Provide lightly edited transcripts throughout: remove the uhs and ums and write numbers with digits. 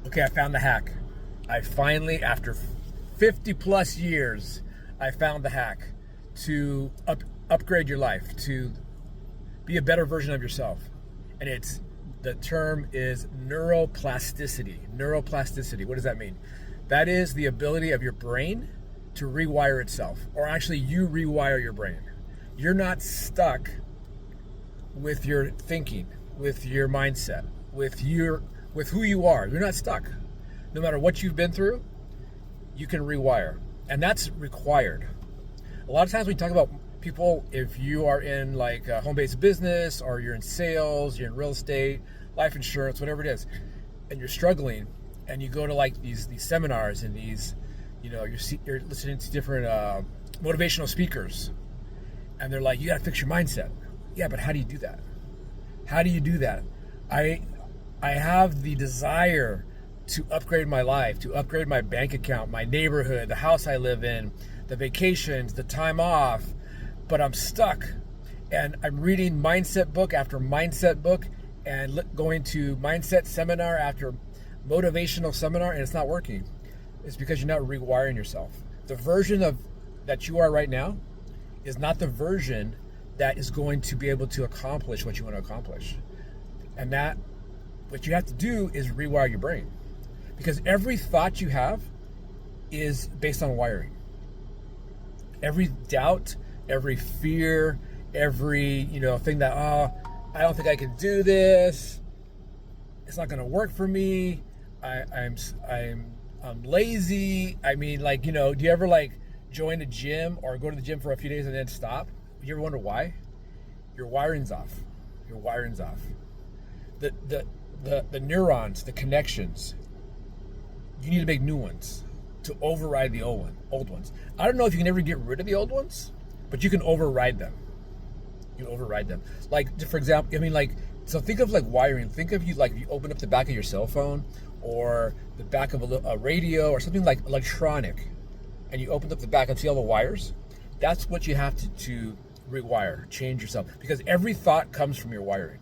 Okay, I found the hack. I finally, after 50 plus years, I found the hack to upgrade your life, to be a better version of yourself. And the term is neuroplasticity. Neuroplasticity. What does that mean? That is the ability of your brain to rewire itself, or actually, you rewire your brain. You're not stuck with your thinking, with your mindset, with who you are. You're not stuck. No matter what you've been through, you can rewire. And that's required. A lot of times when you talk about people, if you are in like a home-based business, or you're in sales, you're in real estate, life insurance, whatever it is, and you're struggling, and you go to like these seminars, and these, you're listening to different motivational speakers, and they're like, you got to fix your mindset. Yeah, but how do you do that? How do you do that? I have the desire to upgrade my life, to upgrade my bank account, my neighborhood, the house I live in, the vacations, the time off, but I'm stuck. And I'm reading mindset book after mindset book, and going to mindset seminar after motivational seminar, and it's not working. It's because you're not rewiring yourself. The version of that you are right now is not the version that is going to be able to accomplish what you want to accomplish. And that, what you have to do is rewire your brain. Because every thought you have is based on wiring. Every doubt, every fear, every thing that, I don't think I can do this. It's not going to work for me. I'm lazy. I mean, do you ever join a gym or go to the gym for a few days and then stop? You ever wonder why? Your wiring's off. Your wiring's off. The neurons, the connections, you need to make new ones to override the old ones. I don't know if you can ever get rid of the old ones, but you can override them. You override them. For example, so think of wiring. Think of if you open up the back of your cell phone, or the back of a radio, or something like electronic, and you open up the back and see all the wires. That's what you have to rewire, change yourself. Because every thought comes from your wiring.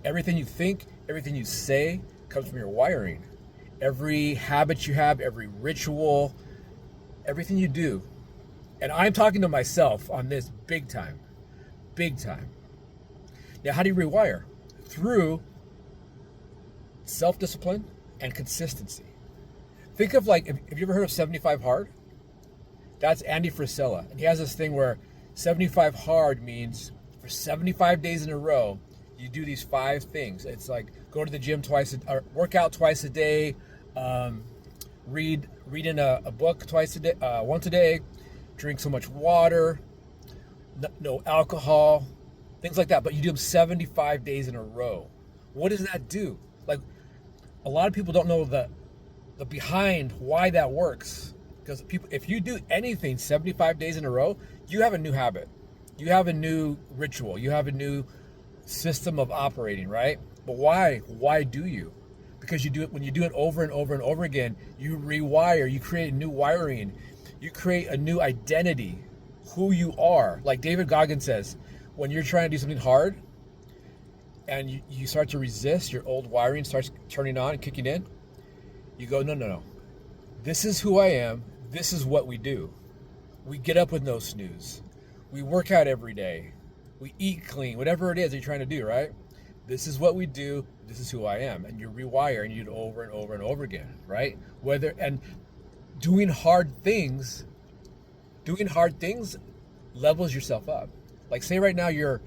Everything you think, everything you say comes from your wiring. Every habit you have, every ritual, everything you do. And I'm talking to myself on this big time. Big time. Now, how do you rewire? Through self-discipline and consistency. Think of have you ever heard of 75 Hard? That's Andy Frisella. And he has this thing where 75 Hard means for 75 days in a row, you do these 5 things. It's go to the gym or work out twice a day, read in a book once a day, drink so much water, no alcohol, things like that. But you do them 75 days in a row. What does that do? A lot of people don't know the behind why that works. Because if you do anything 75 days in a row, you have a new habit. You have a new ritual. You have a new system of operating, right? But why? Why do you? Because you do it when you do it over and over and over again, you rewire, you create new wiring, you create a new identity, who you are. Like David Goggins says, when you're trying to do something hard and you start to resist, your old wiring starts turning on and kicking in, you go, no. This is who I am. This is what we do. We get up with no snooze. We work out every day. We eat clean, whatever it is you're trying to do, right? This is what we do. This is who I am. And you rewire and you do it over and over and over again, right? And doing hard things levels yourself up. Say right now you're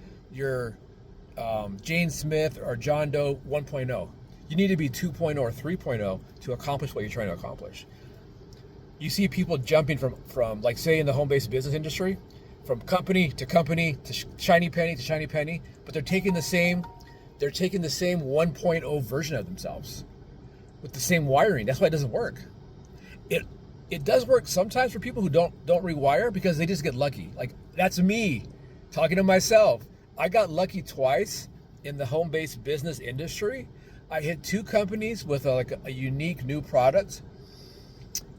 Jane Smith or John Doe 1.0. You need to be 2.0 or 3.0 to accomplish what you're trying to accomplish. You see people jumping from say in the home-based business industry, from company to company to shiny penny to shiny penny, but they're taking the same 1.0 version of themselves with the same wiring. That's why it doesn't work. It does work sometimes for people who don't rewire, because they just get lucky. That's me talking to myself. I got lucky twice in the home-based business industry. I hit 2 companies with a unique new product,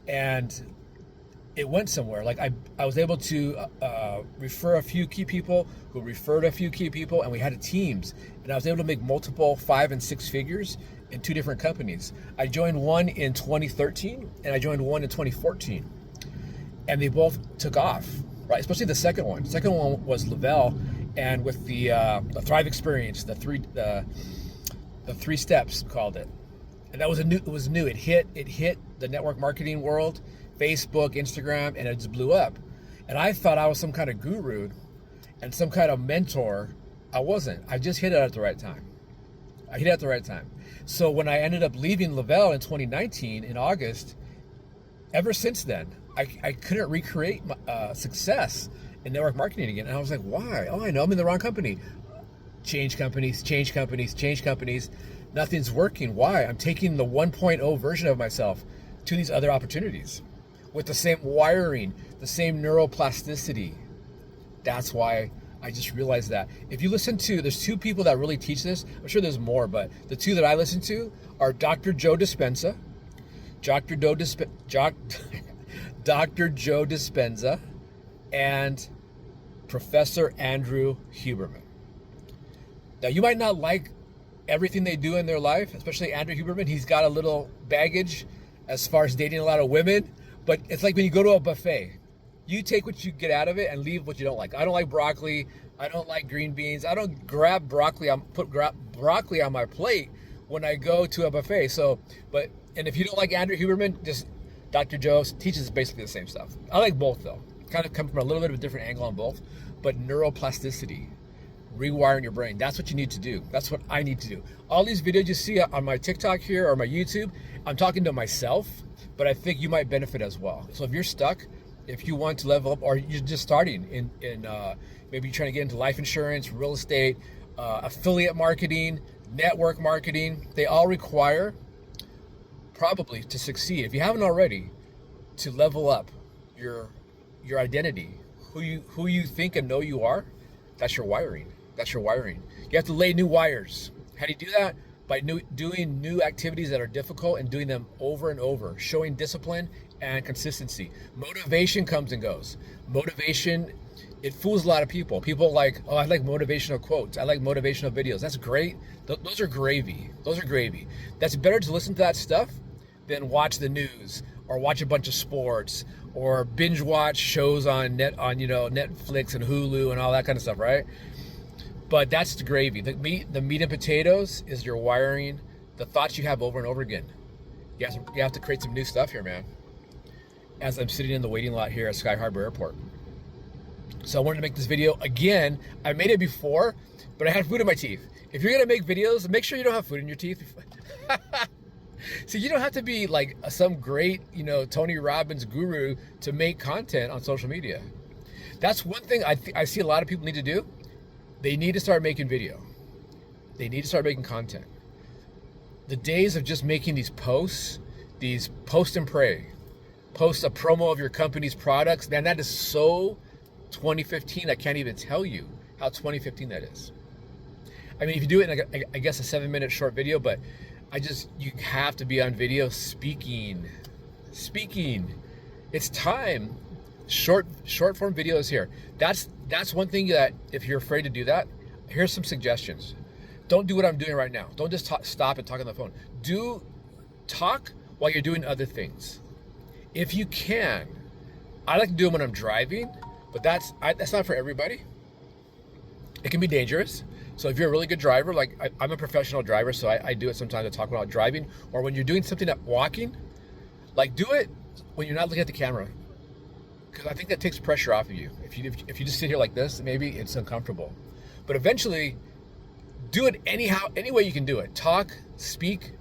and it went somewhere. I was able to refer a few key people who referred a few key people, and we had teams. And I was able to make multiple 5 and 6 figures in 2 different companies. I joined one in 2013 and I joined one in 2014. And they both took off, right? Especially the second one. The second one was Lavelle, and with the Thrive Experience, the three steps called it, and that was it was new. It hit the network marketing world, Facebook, Instagram, and it just blew up. And I thought I was some kind of guru and some kind of mentor. I wasn't. I just hit it at the right time. I hit it at the right time. So when I ended up leaving Lavelle in 2019 in August, ever since then, I couldn't recreate my, success in network marketing again. And I was like, why? Oh, I know, I'm in the wrong company. Change companies. Nothing's working. Why? I'm taking the 1.0 version of myself to these other opportunities with the same wiring, the same neuroplasticity. That's why I just realized that. If you listen to, there's 2 people that really teach this. I'm sure there's more, but the 2 that I listen to are Dr. Joe Dispenza, Dr. Joe Dispenza, and Professor Andrew Huberman. Now, you might not like everything they do in their life, especially Andrew Huberman. He's got a little baggage as far as dating a lot of women, but it's like when you go to a buffet. You take what you get out of it and leave what you don't like. I don't like broccoli. I don't like green beans. I don't grab broccoli. Put broccoli on my plate when I go to a buffet. And if you don't like Andrew Huberman, just Dr. Joe teaches basically the same stuff. I like both though. Kind of come from a little bit of a different angle on both, but neuroplasticity, rewiring your brain. That's what you need to do. That's what I need to do. All these videos you see on my TikTok here or my YouTube, I'm talking to myself, but I think you might benefit as well. So if you're stuck, if you want to level up, or you're just starting in maybe you're trying to get into life insurance, real estate, affiliate marketing, network marketing, they all require, probably to succeed, if you haven't already, to level up your identity, who you think and know you are. That's your wiring. You have to lay new wires. How do you do that? By doing new activities that are difficult and doing them over and over, showing discipline and consistency. Motivation comes and goes. Motivation, it fools a lot of people. People like, oh, I like motivational quotes. I like motivational videos. That's great. Those are gravy. That's better to listen to that stuff than watch the news or watch a bunch of sports or binge watch shows on Netflix and Hulu and all that kind of stuff, right? But that's the gravy. The meat and potatoes is your wiring, the thoughts you have over and over again. You have to create some new stuff here, man. As I'm sitting in the waiting lot here at Sky Harbor Airport. So I wanted to make this video again. I made it before, but I had food in my teeth. If you're gonna make videos, make sure you don't have food in your teeth. See, you don't have to be like some great, Tony Robbins guru to make content on social media. That's one thing I see a lot of people need to do. They need to start making video. They need to start making content. The days of just making these post and pray, post a promo of your company's products, man, that is so 2015. I can't even tell you how 2015 that is. I mean, if you do it in, I guess, a 7-minute short video, but you have to be on video speaking. It's time. Short form videos here. That's one thing that if you're afraid to do that, here's some suggestions. Don't do what I'm doing right now. Don't just stop and talk on the phone. Talk while you're doing other things. If you can. I like to do them when I'm driving, but that's not for everybody. It can be dangerous. So if you're a really good driver, like I'm a professional driver, so I do it sometimes to talk about driving, or when you're doing something like walking, like do it when you're not looking at the camera. Because I think that takes pressure off of you. If you just sit here like this, maybe it's uncomfortable. But eventually, do it anyhow, any way you can do it. Talk, speak.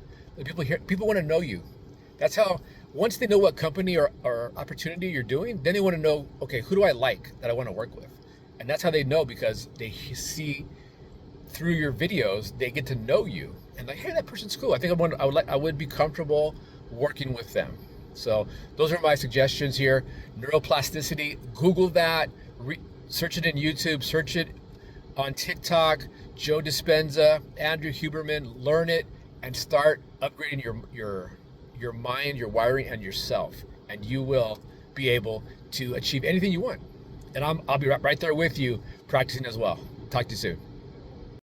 People want to know you. That's how, once they know what company or opportunity you're doing, then they want to know, okay, who do I like that I want to work with? And that's how they know, because they see through your videos, they get to know you. And like, hey, that person's cool. I think I would be comfortable working with them. So those are my suggestions here. Neuroplasticity, Google that, search it in YouTube, search it on TikTok, Joe Dispenza, Andrew Huberman, learn it and start upgrading your mind, your wiring, and yourself. And you will be able to achieve anything you want. And I'll be right there with you practicing as well. Talk to you soon.